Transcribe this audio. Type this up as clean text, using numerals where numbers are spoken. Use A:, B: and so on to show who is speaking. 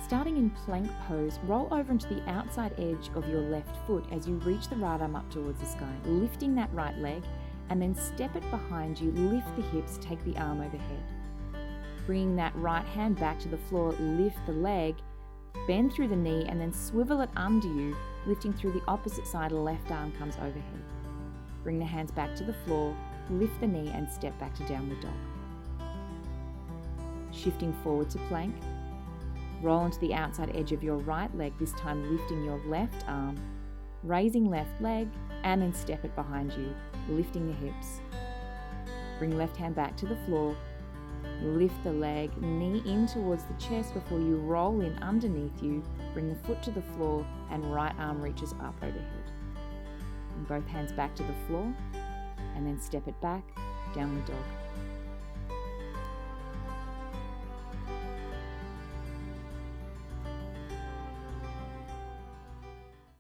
A: Starting in plank pose, roll over into the outside edge of your left foot as you reach the right arm up towards the sky, lifting that right leg, and then step it behind you, lift the hips, take the arm overhead. Bringing that right hand back to the floor, lift the leg, bend through the knee, and then swivel it under you, lifting through the opposite side, left arm comes overhead. Bring the hands back to the floor, lift the knee, and step back to downward dog. Shifting forward to plank, roll onto the outside edge of your right leg, this time lifting your left arm, raising left leg, and then step it behind you, lifting the hips. Bring left hand back to the floor, lift the leg, knee in towards the chest before you roll in underneath you, bring the foot to the floor, and right arm reaches up overhead. Bring both hands back to the floor, and then step it back, downward dog.